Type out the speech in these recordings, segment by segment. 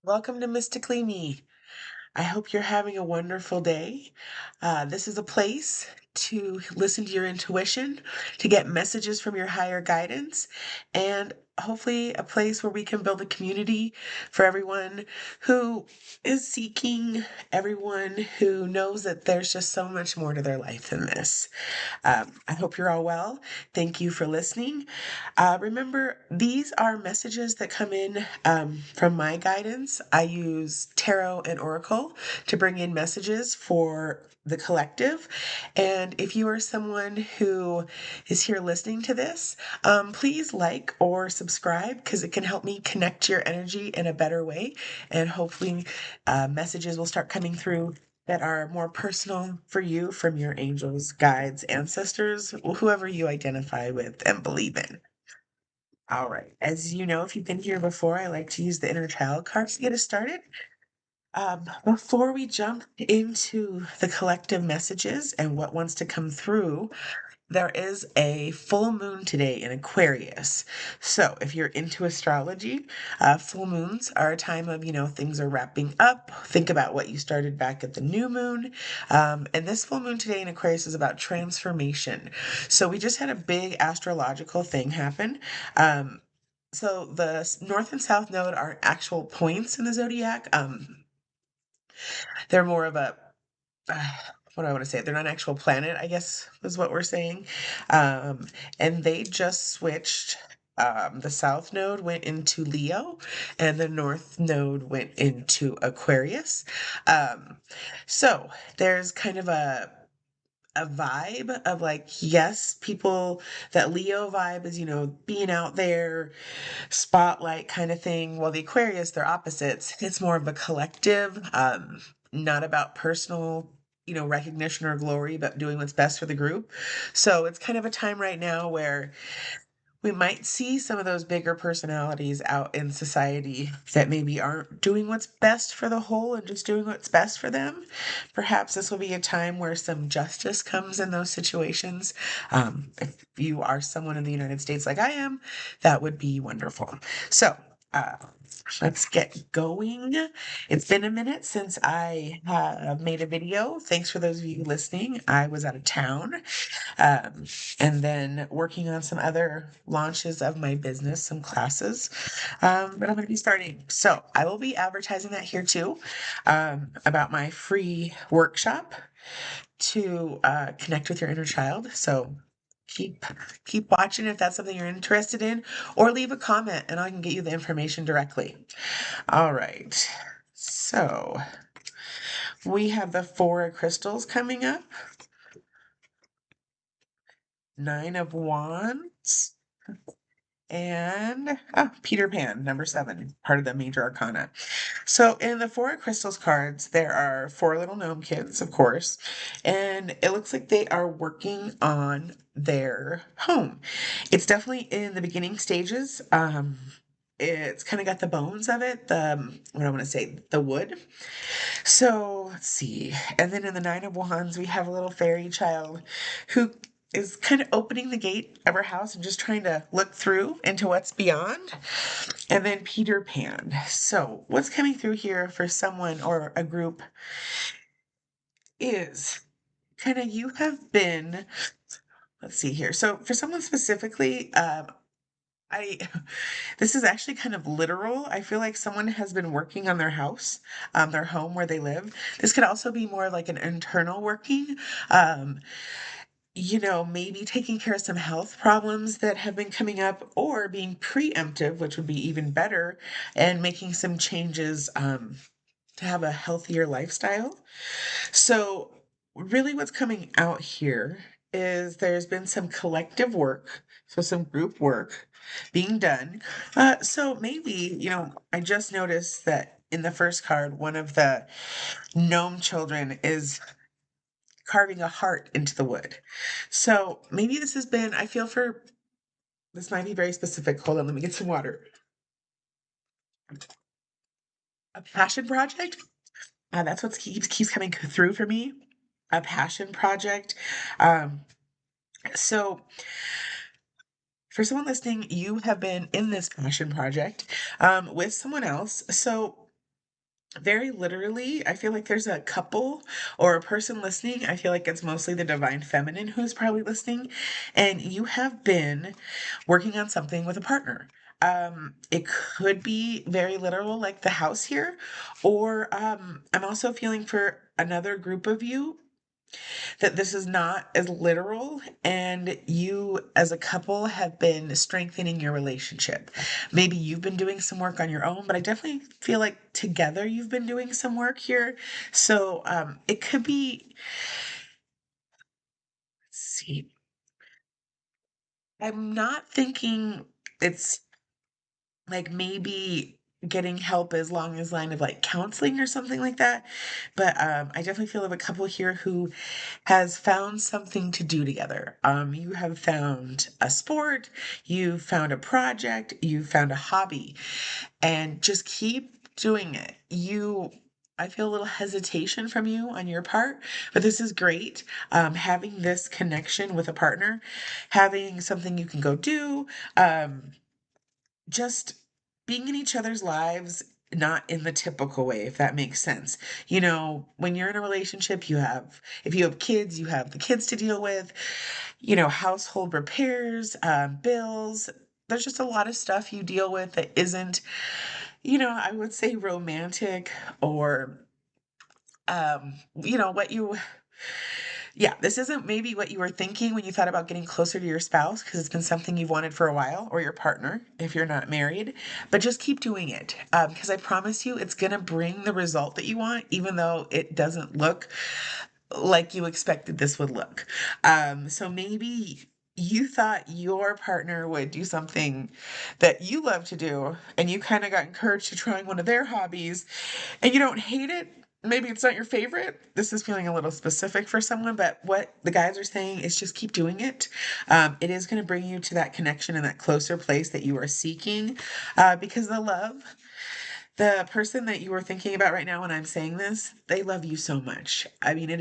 Welcome to Mystically Me. I hope you're having a wonderful day. This is a place to listen to your intuition, to get messages from your higher guidance, and hopefully a place where we can build a community for everyone who is seeking, everyone who knows that there's just so much more to their life than this. I hope you're all well. Thank you for listening. Remember, these are messages that come in from my guidance. I use tarot and oracle to bring in messages for the collective. And if you are someone who is here listening to this, please like or subscribe because it can help me connect your energy in a better way. And hopefully, messages will start coming through that are more personal for you from your angels, guides, ancestors, whoever you identify with and believe in. All right. As you know, if you've been here before, I like to use the inner child cards to get us started. Before we jump into the collective messages and what wants to come through, there is a full moon today in Aquarius. So, if you're into astrology, full moons are a time of, things are wrapping up. Think about what you started back at the new moon. And this full moon today in Aquarius is about transformation. So, we just had a big astrological thing happen. So, the North and South Node are actual points in the zodiac. They're more of a uh, what do I want to say? They're not an actual planet, I guess is what we're saying. Um, and they just switched. The South Node went into Leo, and the North Node went into Aquarius. Um, so there's kind of a vibe of like, yes, people, that Leo vibe is, being out there, spotlight kind of thing. Well, the Aquarius, they're opposites. It's more of a collective, not about personal, recognition or glory, but doing what's best for the group. So it's kind of a time right now where we might see some of those bigger personalities out in society that maybe aren't doing what's best for the whole and just doing what's best for them. Perhaps this will be a time where some justice comes in those situations. If you are someone in the United States like I am, that would be wonderful. So, uh, let's get going. It's been a minute since I made a video. Thanks for those of you listening. I was out of town um, and then working on some other launches of my business, some classes that I'm going to be starting. So I will be advertising that here too about my free workshop to connect with your inner child. So keep keep watching if that's something you're interested in, or leave a comment and I can get you the information directly. All right. So we have the four of crystals coming up. Nine of wands. And Peter Pan, number 7, part of the major arcana. So in the Four of Crystals cards, there are four little gnome kids, of course, and it looks like they are working on their home. It's definitely in the beginning stages. It's kind of got the bones of it, what I want to say, the wood. So let's see. And then in the Nine of Wands, we have a little fairy child who is kind of opening the gate of her house and just trying to look through into what's beyond. And then Peter Pan. So, what's coming through here for someone or a group is kind of you have been, let's see here. So, for someone specifically, I this is actually kind of literal. I feel like someone has been working on their house, their home where they live. This could also be more like an internal working. Um, maybe taking care of some health problems that have been coming up or being preemptive, which would be even better, and making some changes to have a healthier lifestyle. So, really, what's coming out here is there's been some collective work, so some group work being done. So, maybe, I just noticed that in the first card, one of the gnome children is carving a heart into the wood. So, maybe this has been, I feel for this might be very specific. Hold on, let me get some water. A passion project? That's what keeps coming through for me. A passion project. Um, so for someone listening, you have been in this passion project with someone else. So Very literally, I feel like there's a couple or a person listening. I feel like it's mostly the divine feminine who's probably listening, and you have been working on something with a partner. It could be very literal, like the house here, or I'm also feeling for another group of you that this is not as literal, and you as a couple have been strengthening your relationship. Maybe you've been doing some work on your own, but I definitely feel like together you've been doing some work here. So it could be, let's see, I'm not thinking it's like maybe getting help as long as line of like counseling or something like that. But I definitely feel of a couple here who has found something to do together. You have found a sport, you found a project, you found a hobby, and just keep doing it. I feel a little hesitation from you on your part, but this is great. Having this connection with a partner, having something you can go do, just being in each other's lives, not in the typical way, if that makes sense. You know, when you're in a relationship, if you have kids, you have the kids to deal with, household repairs, bills. There's just a lot of stuff you deal with that isn't, I would say romantic or, what you yeah, this isn't maybe what you were thinking when you thought about getting closer to your spouse because it's been something you've wanted for a while, or your partner if you're not married. But just keep doing it because I promise you it's going to bring the result that you want, even though it doesn't look like you expected this would look. So maybe you thought your partner would do something that you love to do, and you kind of got encouraged to trying one of their hobbies, and you don't hate it. Maybe it's not your favorite. This is feeling a little specific for someone, but what the guys are saying is just keep doing it. It is going to bring you to that connection and that closer place that you are seeking because the person that you are thinking about right now when I'm saying this, they love you so much. I mean,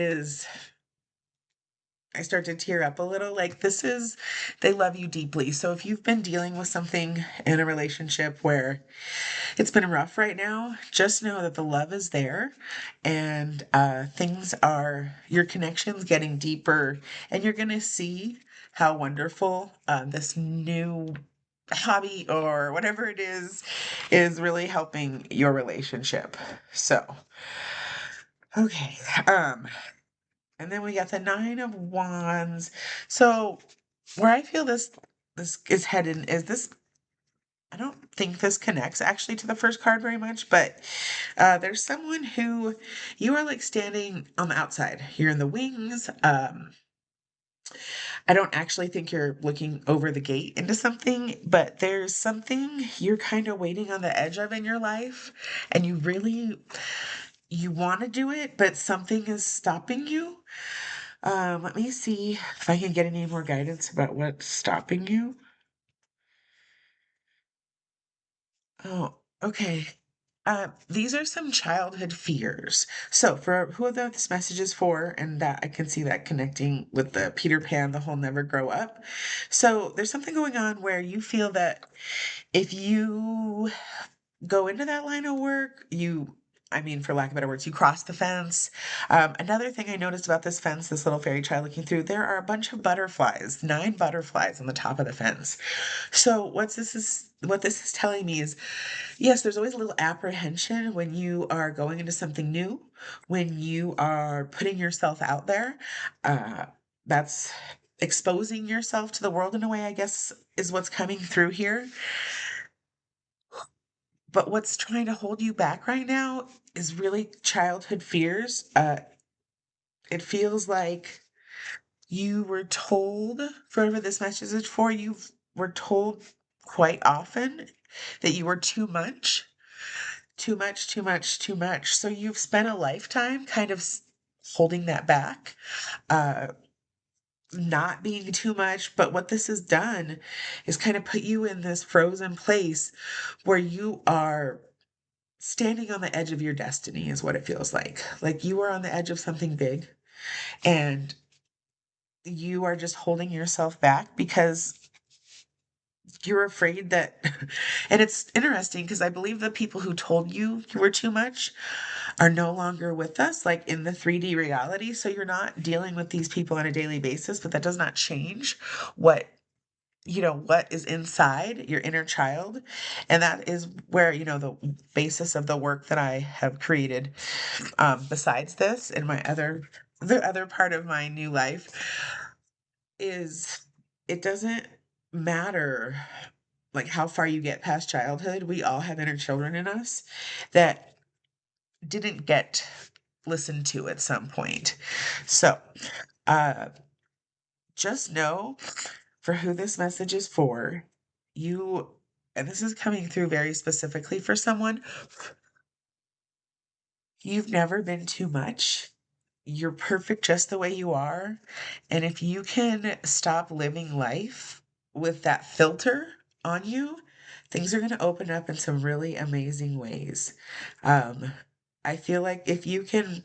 I start to tear up a little. They love you deeply. So if you've been dealing with something in a relationship where it's been rough right now, just know that the love is there and your connection's getting deeper, and you're going to see how wonderful this new hobby or whatever it is really helping your relationship. So, okay. And then we got the Nine of Wands. So where I feel this is headed is this. I don't think this connects actually to the first card very much, but there's someone who you are like standing on the outside. You're in the wings. I don't actually think you're looking over the gate into something, but there's something you're kind of waiting on the edge of in your life, and you want to do it, but something is stopping you. Let me see if I can get any more guidance about what's stopping you. Oh, okay. These are some childhood fears. So, for who this message is for, and that I can see that connecting with the Peter Pan, the whole never grow up. So, there's something going on where you feel that if you go into that line of work, I mean, for lack of better words, you cross the fence. Another thing I noticed about this fence, this little fairy child looking through, there are a bunch of butterflies, 9 butterflies on the top of the fence. So what this is telling me is, yes, there's always a little apprehension when you are going into something new, when you are putting yourself out there. That's exposing yourself to the world in a way, I guess, is what's coming through here. But what's trying to hold you back right now is really childhood fears. It feels like you were told, for whatever this message is for, you were told quite often that you were too much, too much, too much, too much. So you've spent a lifetime kind of holding that back, uh, not being too much. But what this has done is kind of put you in this frozen place where you are standing on the edge of your destiny, is what it feels like. Like you are on the edge of something big, and you are just holding yourself back because you're afraid that, and it's interesting because I believe the people who told you you were too much are no longer with us, like in the 3D reality. So you're not dealing with these people on a daily basis, but that does not change what, what is inside your inner child. And that is where, the basis of the work that I have created, besides this and the other part of my new life is it doesn't matter like how far you get past childhood. We all have inner children in us that didn't get listened to at some point. So, uh, just know for who this message is for, you, and this is coming through very specifically for someone, you've never been too much. You're perfect just the way you are. And if you can stop living life with that filter on you, things are going to open up in some really amazing ways. Um, I feel like if you can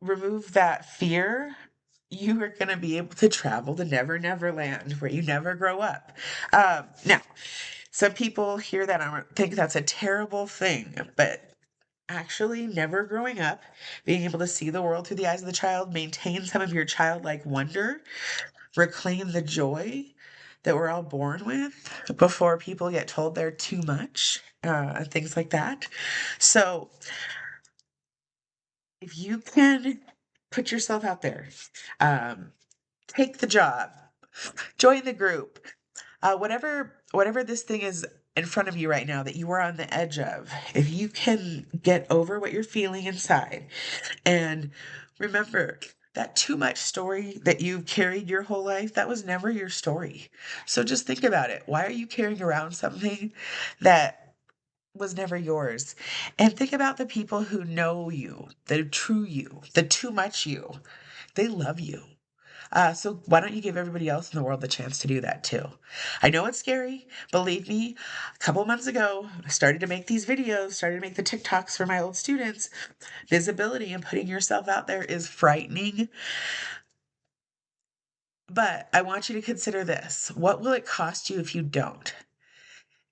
remove that fear, you are going to be able to travel to Never Never Land where you never grow up. Now, some people hear that and think that's a terrible thing, but actually, never growing up, being able to see the world through the eyes of the child, maintain some of your childlike wonder, reclaim the joy that we're all born with before people get told they're too much, and things like that. So, if you can put yourself out there, um, take the job, join the group, whatever this thing is in front of you right now that you are on the edge of, if you can get over what you're feeling inside and remember that too much story that you've carried your whole life, that was never your story. So just think about it. Why are you carrying around something that was never yours? And think about the people who know you, the true you, the too much you. They love you. So why don't you give everybody else in the world the chance to do that too? I know it's scary. Believe me, a couple months ago, I started to make these videos, started to make the TikToks for my old students. Visibility and putting yourself out there is frightening. But I want you to consider this. What will it cost you if you don't?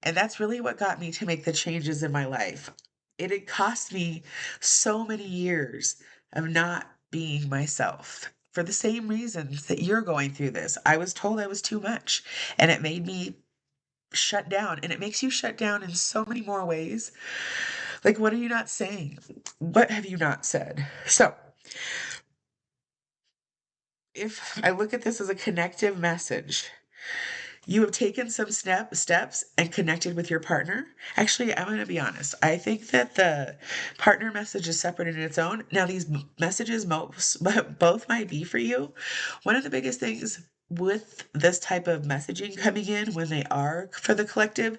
And that's really what got me to make the changes in my life. It had cost me so many years of not being myself for the same reasons that you're going through this. I was told I was too much, and it made me shut down. And it makes you shut down in so many more ways. Like, what are you not saying? What have you not said? So, if I look at this as a connective message, you have taken some steps and connected with your partner. Actually, I'm going to be honest. I think that the partner message is separate in its own. Now, these messages both might be for you. One of the biggest things with this type of messaging coming in when they are for the collective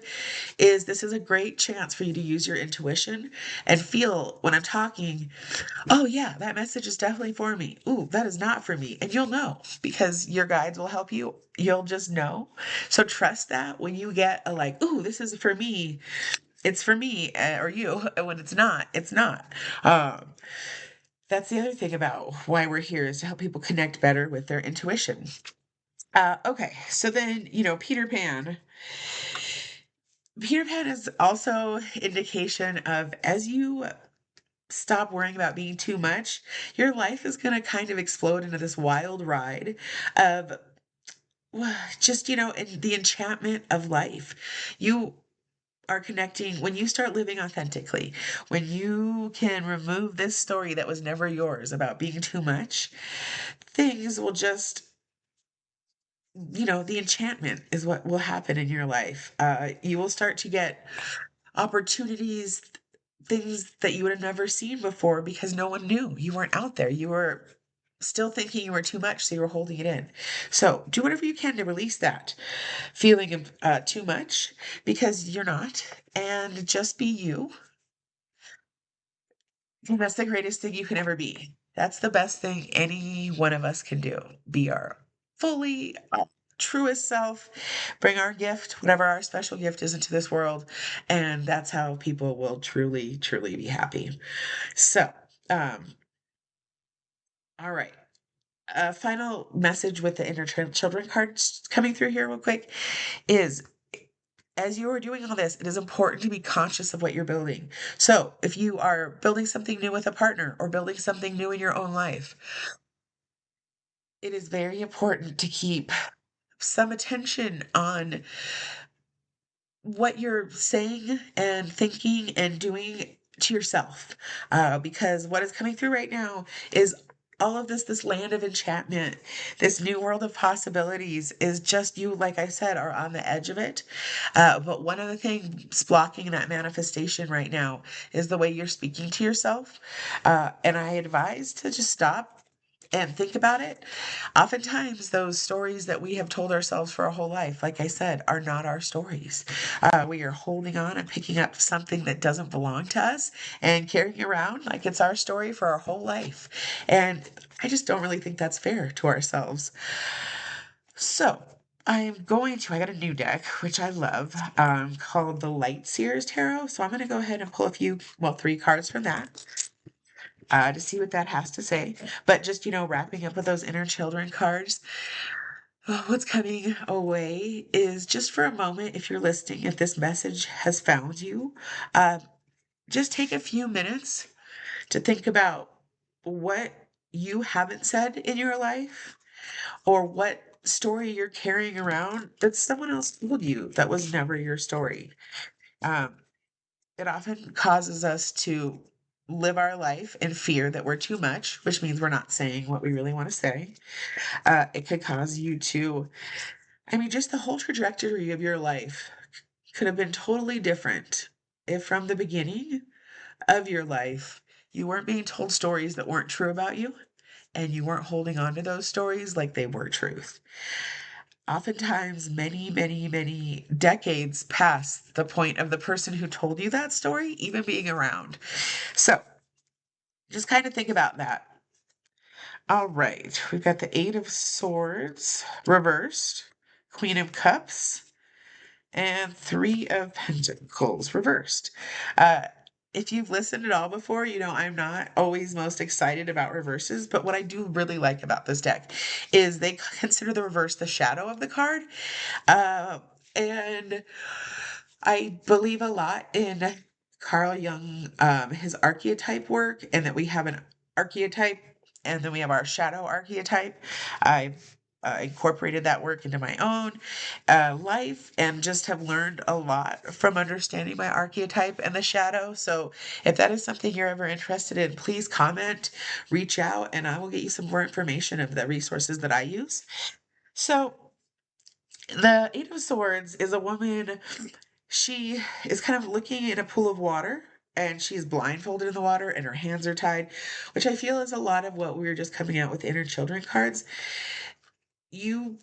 is this is a great chance for you to use your intuition and feel when I'm talking, oh yeah, that message is definitely for me. Ooh, that is not for me. And you'll know because your guides will help you. You'll just know. So trust that when you get a like, ooh, this is for me, it's for me or you. And when it's not, it's not. Um, that's the other thing about why we're here is to help people connect better with their intuition. Okay, so then, Peter Pan. Peter Pan is also indication of as you stop worrying about being too much, your life is going to kind of explode into this wild ride of just, and the enchantment of life. You are connecting when you start living authentically, when you can remove this story that was never yours about being too much, things will just, the enchantment is what will happen in your life. You will start to get opportunities, things that you would have never seen before because no one knew. You weren't out there. You were still thinking you were too much, so you were holding it in. So do whatever you can to release that feeling of too much because you're not, and just be you. And that's the greatest thing you can ever be. That's the best thing any one of us can do. Be our fully truest self, bring our gift, whatever our special gift is, into this world. And that's how people will truly, truly be happy. So, um, all right. A final message with the children cards coming through here real quick is, as you are doing all this, it is important to be conscious of what you're building. So if you are building something new with a partner or building something new in your own life, it is very important to keep some attention on what you're saying and thinking and doing to yourself. Because what is coming through right now is all of this land of enchantment, this new world of possibilities is just you, like I said, are on the edge of it. But one of the things blocking that manifestation right now is the way you're speaking to yourself. And I advise to just stop and think about it. Oftentimes, those stories that we have told ourselves for our whole life, like I said, are not our stories. We are holding on and picking up something that doesn't belong to us and carrying it around like it's our story for our whole life. And I just don't really think that's fair to ourselves. So, I got a new deck, which I love, called the Light Seers Tarot. So I'm going to go ahead and pull a few, well, three cards from that to see what that has to say. But just, wrapping up with those inner children cards, what's coming away is just for a moment, if you're listening, if this message has found you, uh, just take a few minutes to think about what you haven't said in your life or what story you're carrying around that someone else told you that was never your story. Um, it often causes us to live our life in fear that we're too much, which means we're not saying what we really want to say. It could cause you to, just the whole trajectory of your life could have been totally different if from the beginning of your life you weren't being told stories that weren't true about you and you weren't holding on to those stories like they were truth. Oftentimes, many, many, many decades past the point of the person who told you that story even being around. So just kind of think about that. All right, we've got the Eight of Swords reversed, Queen of Cups, and Three of Pentacles reversed. Uh, if you've listened at all before, you know I'm not always most excited about reverses, but what I do really like about this deck is they consider the reverse the shadow of the card. Uh, and I believe a lot in Carl Jung, his archetype work, and that we have an archetype and then we have our shadow archetype. I incorporated that work into my own life and just have learned a lot from understanding my archetype and the shadow. So, if that is something you're ever interested in, please comment, reach out, and I will get you some more information of the resources that I use. So, the Eight of Swords is a woman. She is kind of looking in a pool of water and she's blindfolded in the water and her hands are tied, which I feel is a lot of what we were just coming out with inner children cards. You,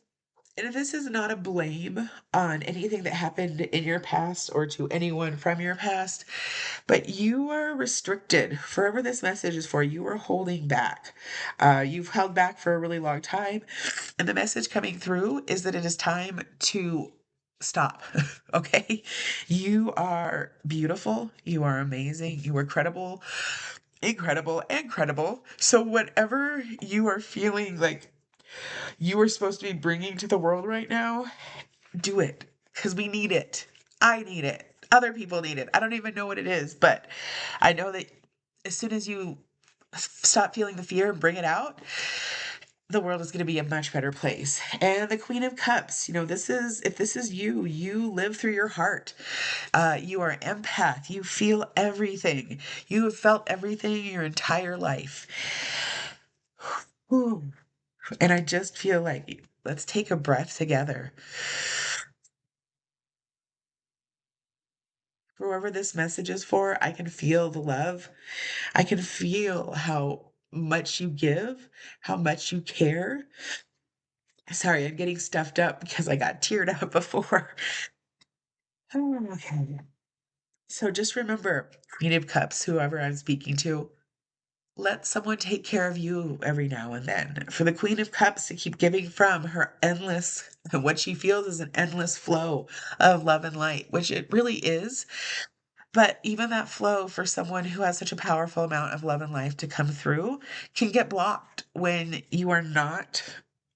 and this is not a blame on anything that happened in your past or to anyone from your past, but you are restricted. Forever this message is for you are holding back. You've held back for a really long time. And the message coming through is that it is time to stop. Okay. You are beautiful. You are amazing. You are credible, incredible, and credible. So, whatever you are feeling like you are supposed to be bringing to the world right now, do it because we need it. I need it. Other people need it. I don't even know what it is, but I know that as soon as you stop feeling the fear and bring it out, the world is going to be a much better place. And the Queen of Cups, this is, if this is you, you live through your heart. You are an empath. You feel everything. You have felt everything your entire life. Whew. And I just feel like let's take a breath together. For whoever this message is for, I can feel the love. I can feel how much you give, how much you care. Sorry, I'm getting stuffed up because I got teared up before. Okay. So just remember, Queen of Cups, whoever I'm speaking to, let someone take care of you every now and then. For the Queen of Cups to keep giving from her endless, what she feels is an endless flow of love and light, which it really is. But even that flow for someone who has such a powerful amount of love and life to come through can get blocked when you are not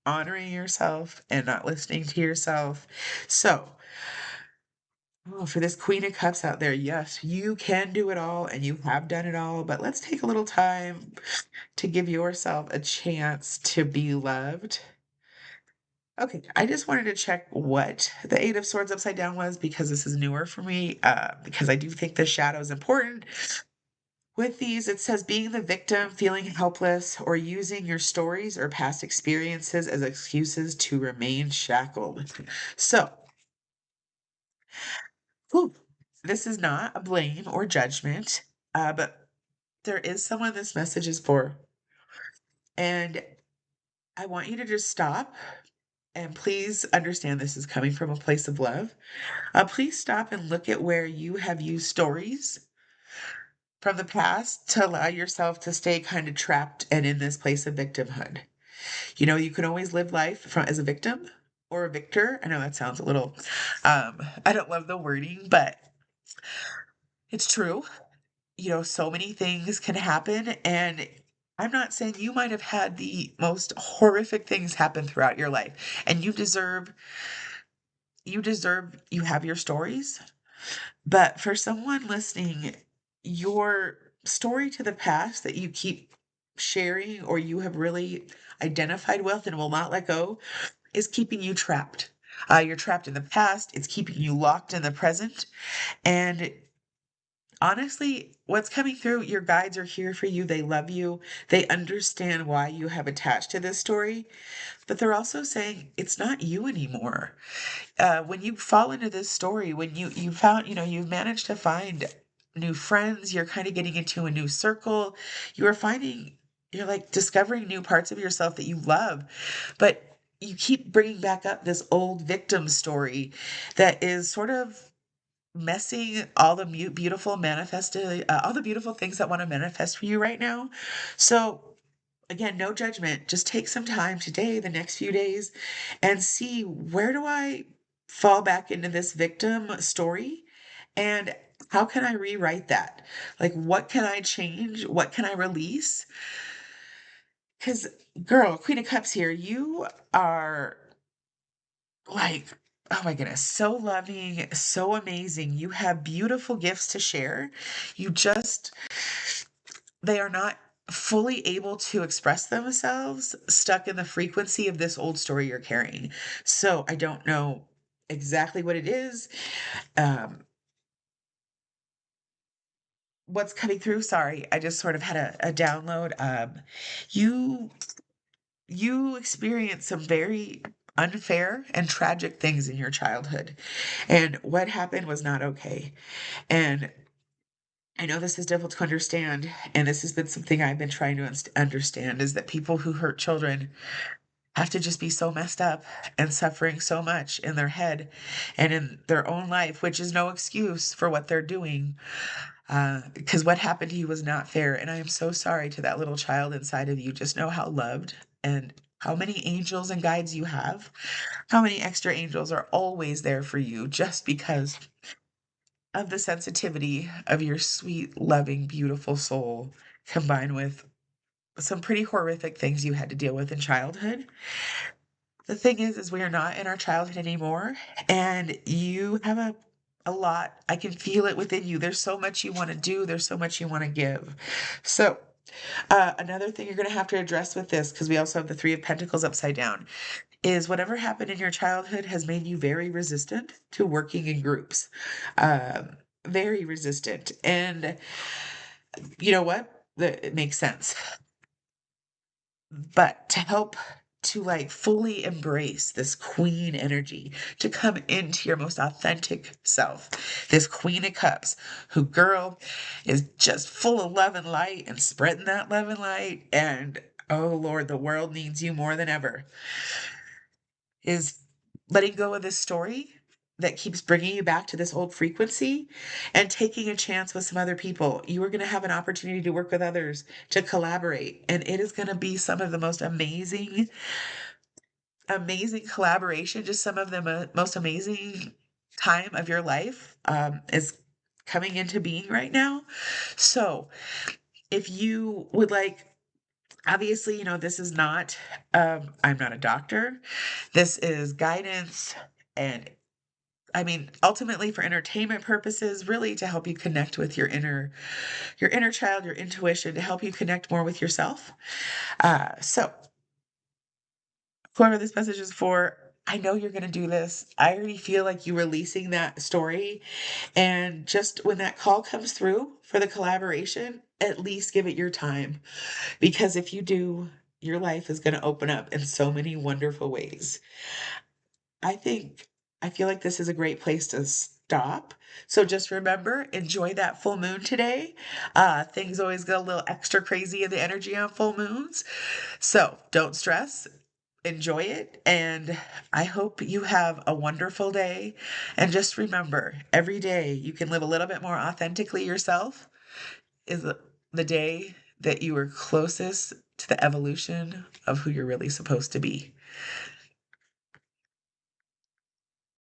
honoring yourself and not listening to yourself. So, oh, for this Queen of Cups out there, yes, you can do it all and you have done it all, but let's take a little time to give yourself a chance to be loved. Okay, I just wanted to check what the Eight of Swords upside down was because this is newer for me, because I do think the shadow is important. With these, it says being the victim, feeling helpless, or using your stories or past experiences as excuses to remain shackled. So, whew, this is not a blame or judgment, but there is someone this message is for. And I want you to just stop and please understand this is coming from a place of love. Please stop and look at where you have used stories from the past to allow yourself to stay kind of trapped and in this place of victimhood. You know, you can always live life from as a victim or a victor. I know that sounds a little I don't love the wording, but it's true. You know, so many things can happen and I'm not saying you might have had the most horrific things happen throughout your life and you have your stories. But for someone listening, your story to the past that you keep sharing or you have really identified with and will not let go is keeping you trapped. You're trapped in the past, it's keeping you locked in the present. And honestly, what's coming through, your guides are here for you. They love you. They understand why you have attached to this story, but they're also saying it's not you anymore. When you fall into this story, when you found, you know, you've managed to find new friends, you're kind of getting into a new circle, you are finding, you're like discovering new parts of yourself that you love, but you keep bringing back up this old victim story that is sort of messing all the beautiful manifested, all the beautiful things that want to manifest for you right now. So again, no judgment. Just take some time today, the next few days, and see where do I fall back into this victim story and how can I rewrite that? Like, what can I change? What can I release? Because, girl, Queen of Cups here, you are like, oh my goodness, so loving, so amazing. You have beautiful gifts to share. You just they are not fully able to express themselves stuck in the frequency of this old story you're carrying. So I don't know exactly what it is. Um, what's coming through? Sorry, I just sort of had a download. You you experienced some very unfair and tragic things in your childhood, and what happened was not okay. And I know this is difficult to understand, and this has been something I've been trying to understand is that people who hurt children have to just be so messed up and suffering so much in their head and in their own life, which is no excuse for what they're doing. Because what happened to you was not fair. And I am so sorry to that little child inside of you. Just know how loved and how many angels and guides you have, how many extra angels are always there for you just because of the sensitivity of your sweet, loving, beautiful soul combined with some pretty horrific things you had to deal with in childhood. The thing is we are not in our childhood anymore, and you have a lot. I can feel it within you. There's so much you want to do. There's so much you want to give. So, another thing you're going to have to address with this, because we also have the Three of Pentacles upside down, is whatever happened in your childhood has made you very resistant to working in groups. Very resistant. And you know what? It makes sense. But to help to like fully embrace this queen energy, to come into your most authentic self, this Queen of Cups, who girl is just full of love and light and spreading that love and light. And oh Lord, the world needs you more than ever. Is letting go of this story that keeps bringing you back to this old frequency and taking a chance with some other people. You are going to have an opportunity to work with others, to collaborate, and it is going to be some of the most amazing, amazing collaboration, just some of the most amazing time of your life is coming into being right now. So if you would like, obviously, this is not, I'm not a doctor. This is guidance, and I mean, ultimately for entertainment purposes, really to help you connect with your inner child, your intuition, to help you connect more with yourself. So whoever this message is for, I know you're going to do this. I already feel like you releasing that story. And just when that call comes through for the collaboration, at least give it your time. Because if you do, your life is going to open up in so many wonderful ways. I think, I feel like this is a great place to stop. So just remember, enjoy that full moon today. Things always get a little extra crazy in the energy on full moons. So don't stress, enjoy it. And I hope you have a wonderful day. And just remember, every day you can live a little bit more authentically yourself is the day that you are closest to the evolution of who you're really supposed to be.